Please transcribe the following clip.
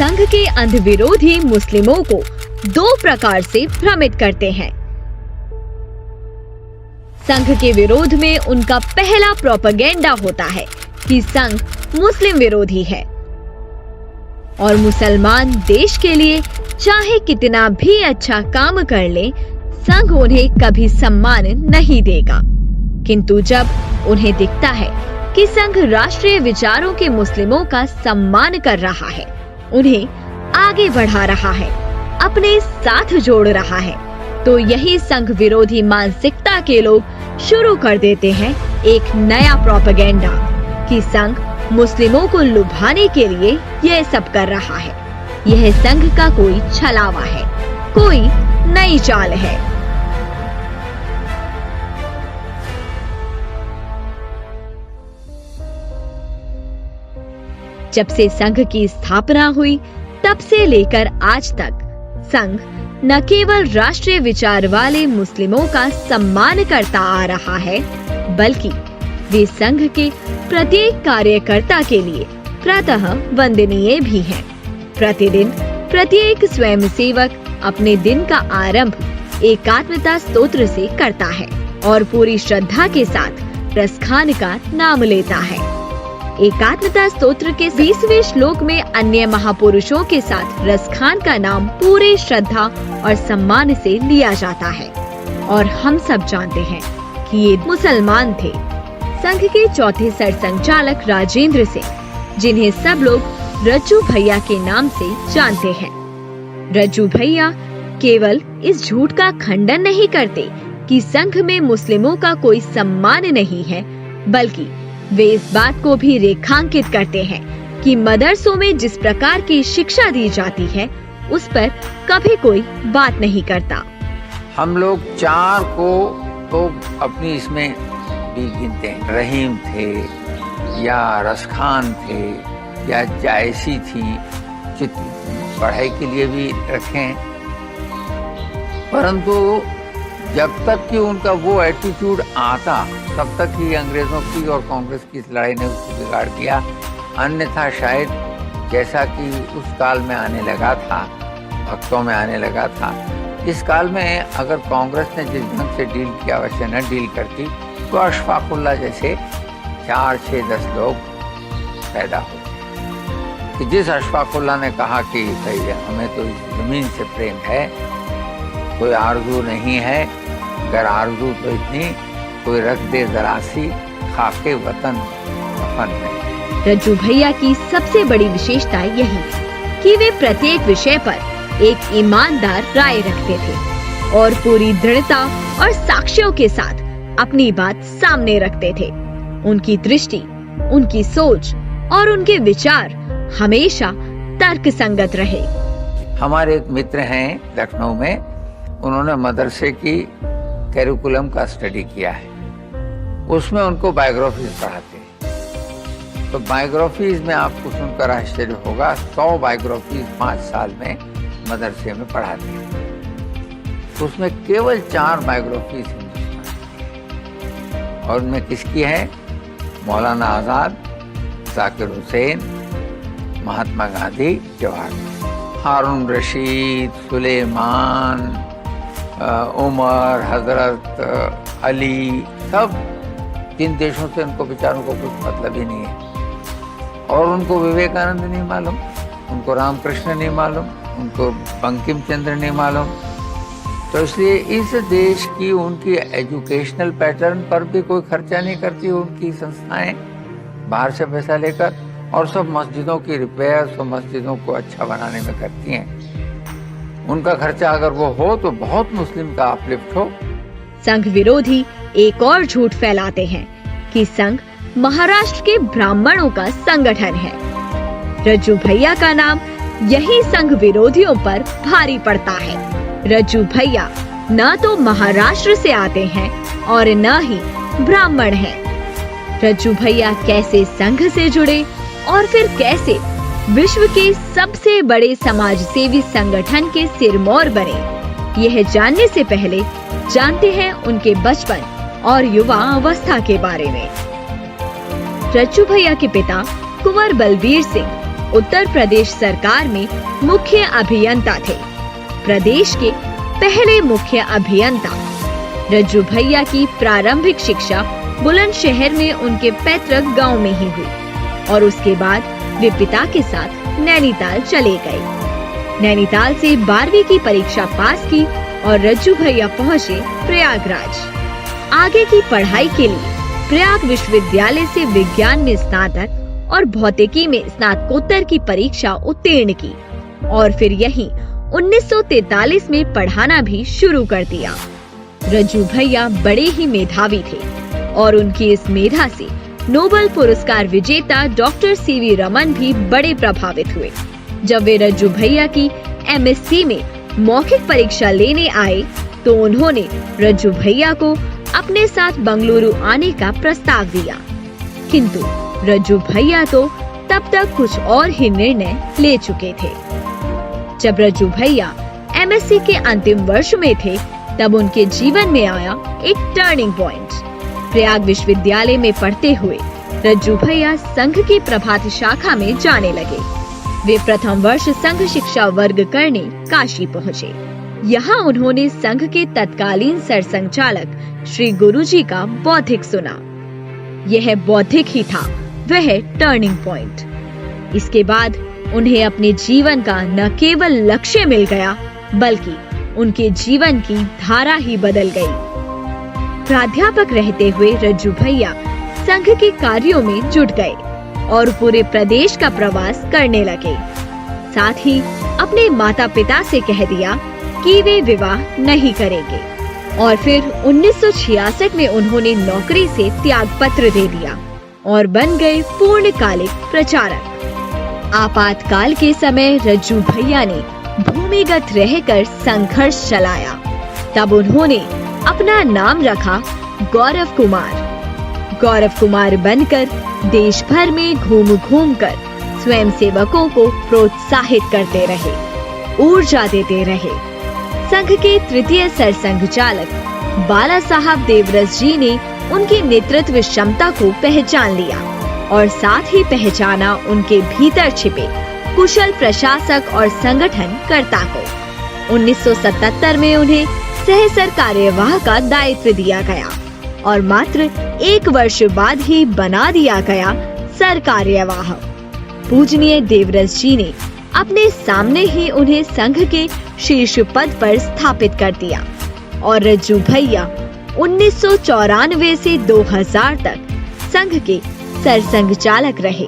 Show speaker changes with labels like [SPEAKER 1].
[SPEAKER 1] संघ के अंध विरोधी मुस्लिमों को दो प्रकार से भ्रमित करते हैं। संघ के विरोध में उनका पहला प्रोपेगेंडा होता है कि संघ मुस्लिम विरोधी है और मुसलमान देश के लिए चाहे कितना भी अच्छा काम कर ले, संघ उन्हें कभी सम्मान नहीं देगा। किंतु जब उन्हें दिखता है कि संघ राष्ट्रीय विचारों के मुस्लिमों का सम्मान कर रहा है, उन्हें आगे बढ़ा रहा है, अपने साथ जोड़ रहा है, तो यही संघ विरोधी मानसिकता के लोग शुरू कर देते हैं एक नया प्रोपेगेंडा कि संघ मुस्लिमों को लुभाने के लिए यह सब कर रहा है। यह संघ का कोई छलावा है, कोई नई चाल है। जब से संघ की स्थापना हुई तब से लेकर आज तक संघ न केवल राष्ट्रीय विचार वाले मुस्लिमों का सम्मान करता आ रहा है, बल्कि वे संघ के प्रत्येक कार्यकर्ता के लिए प्रातः वंदनीय भी हैं। प्रतिदिन प्रत्येक स्वयंसेवक अपने दिन का आरंभ एकात्मता स्तोत्र से करता है और पूरी श्रद्धा के साथ रसखान का नाम लेता है। एकात्मता स्तोत्र के 20वें श्लोक में अन्य महापुरुषों के साथ रसखान का नाम पूरे श्रद्धा और सम्मान से लिया जाता है और हम सब जानते हैं कि ये मुसलमान थे। संघ के चौथे सरसंघचालक राजेंद्र सिंह, जिन्हें सब लोग रज्जू भैया के नाम से जानते हैं। रज्जू भैया केवल इस झूठ का खंडन नहीं करते कि संघ में मुस्लिमों का कोई सम्मान नहीं है, बल्कि वे इस बात को भी रेखांकित करते हैं कि मदरसों में जिस प्रकार की शिक्षा दी जाती है उस पर कभी कोई बात नहीं करता।
[SPEAKER 2] हम लोग 4 को तो अपनी इसमें भी गिनते हैं। रहीम थे या रसखान थे या जायसी थी, पढ़ाई के लिए भी रखें, परंतु जब तक कि उनका वो एटीट्यूड आता तब तक ही अंग्रेजों की और कांग्रेस की इस लड़ाई ने उसको बिगाड़ दिया। अन्यथा शायद जैसा कि उस काल में आने लगा था, भक्तों में आने लगा था, इस काल में अगर कांग्रेस ने जिस ढंग से डील किया वैसे न डील करती तो अशफाकुल्ला जैसे 4, 6, 10 लोग पैदा होते। कि जिस अशफाकुल्ला ने कहा कि भाई हमें तो इस जमीन से प्रेम है, कोई आरज़ू नहीं है, अगर आरज़ू तो इतनी कोई रख दे जरासी, खाके वतन वफन में।
[SPEAKER 1] रज्जू भैया की सबसे बड़ी विशेषता यही कि वे प्रत्येक विषय पर एक ईमानदार राय रखते थे और पूरी दृढ़ता और साक्ष्यों के साथ अपनी बात सामने रखते थे। उनकी दृष्टि, उनकी सोच और उनके विचार हमेशा तर्क संगत रहे।
[SPEAKER 2] हमारे एक मित्र हैं लखनऊ में, उन्होंने मदरसे की कैरिकुलम का स्टडी किया है, उसमें उनको बायोग्राफीज पढ़ाते हैं। तो बायोग्राफीज में आपको सुनकर आश्चर्य होगा, 100 बायोग्राफीज 5 साल में मदरसे में पढ़ाते हैं। उसमें केवल 4 बायोग्राफीज हिंदुस्तान, और उनमें किसकी है? मौलाना आजाद, जाकिर हुसैन, महात्मा गांधी, जवाहरलाल, हारून रशीद, सुलेमान, उमर, हजरत अली, सब जिन देशों से उनको बेचारों को कुछ मतलब ही नहीं है। और उनको विवेकानंद नहीं मालूम, उनको रामकृष्ण नहीं मालूम, उनको बंकिम चंद्र नहीं मालूम। तो इसलिए इस देश की उनकी एजुकेशनल पैटर्न पर भी कोई खर्चा नहीं करती उनकी संस्थाएं, बाहर से पैसा लेकर, और सब मस्जिदों की रिपेयर, सब मस्जिदों को अच्छा बनाने में करती हैं। उनका खर्चा अगर वो हो तो बहुत मुस्लिम का अपलिफ्ट हो।
[SPEAKER 1] संघ विरोधी एक और झूठ फैलाते हैं कि संघ महाराष्ट्र के ब्राह्मणों का संगठन है। रज्जू भैया का नाम यही संघ विरोधियों पर भारी पड़ता है। रज्जू भैया न तो महाराष्ट्र से आते हैं और न ही ब्राह्मण हैं। रज्जू भैया कैसे संघ से जुड़े और फिर कैसे विश्व के सबसे बड़े समाजसेवी संगठन के सिरमौर बने, यह जानने से पहले जानते हैं उनके बचपन और युवा अवस्था के बारे में। रज्जू भैया के पिता कुंवर बलबीर सिंह उत्तर प्रदेश सरकार में मुख्य अभियंता थे। प्रदेश के पहले मुख्य अभियंता। रज्जू भैया की प्रारंभिक शिक्षा बुलंदशहर में उनके पैतृक गांव में ही हुई और उसके बाद वे पिता के साथ नैनीताल चले गए। नैनीताल से 12वीं की परीक्षा पास की और रज्जू भैया पहुंचे प्रयागराज। आगे की पढ़ाई के लिए प्रयाग विश्वविद्यालय से विज्ञान में स्नातक और भौतिकी में स्नातकोत्तर की परीक्षा उत्तीर्ण की और फिर यहीं 1943 में पढ़ाना भी शुरू कर दिया। रज्जू भैया बड़े ही मेधावी थे और उनकी इस मेधा से नोबेल पुरस्कार विजेता डॉक्टर सीवी रमन भी बड़े प्रभावित हुए। जब वे रज्जू भैया की एमएससी में मौखिक परीक्षा लेने आए तो उन्होंने रज्जू भैया को अपने साथ बंगलुरु आने का प्रस्ताव दिया, किंतु रज्जू भैया तो तब तक कुछ और ही निर्णय ले चुके थे। जब रज्जू भैया एमएससी के अंतिम वर्ष में थे तब उनके जीवन में आया एक टर्निंग पॉइंट। प्रयाग विश्वविद्यालय में पढ़ते हुए रज्जू भैया संघ की प्रभात शाखा में जाने लगे। वे प्रथम वर्ष संघ शिक्षा वर्ग करने काशी पहुँचे। यहाँ उन्होंने संघ के तत्कालीन सरसंघचालक श्री गुरुजी का बौद्धिक सुना। यह बौद्धिक ही था वह टर्निंग पॉइंट। इसके बाद उन्हें अपने जीवन का न केवल लक्ष्य मिल गया बल्कि उनके जीवन की धारा ही बदल गई। प्राध्यापक रहते हुए रज्जू भैया संघ के कार्यों में जुट गए और पूरे प्रदेश का प्रवास करने लगे। साथ ही अपने माता पिता से कह दिया कि वे विवाह नहीं करेंगे और फिर 1966 में उन्होंने नौकरी से त्याग पत्र दे दिया और बन गए पूर्णकालिक प्रचारक। आपातकाल के समय रज्जू भैया ने भूमिगत रहकर संघर्ष चलाया। तब उन्होंने अपना नाम रखा गौरव कुमार। गौरव कुमार बनकर देश भर में घूम घूम कर स्वयंसेवकों को प्रोत्साहित करते रहे, ऊर्जा देते रहे। संघ के तृतीय सरसंघचालक बाला साहब देवरस जी ने उनकी नेतृत्व क्षमता को पहचान लिया और साथ ही पहचाना उनके भीतर छिपे कुशल प्रशासक और संगठन कर्ता को। 1977 में उन्हें सह कार्यवाह का दायित्व दिया गया और मात्र 1 वर्ष बाद ही बना दिया गया सर कार्यवाह। पूजनीय देवरस जी ने अपने सामने ही उन्हें संघ के शीर्ष पद पर स्थापित कर दिया और रज्जू भैया 1994 से 2000 तक संघ के सरसंघचालक रहे।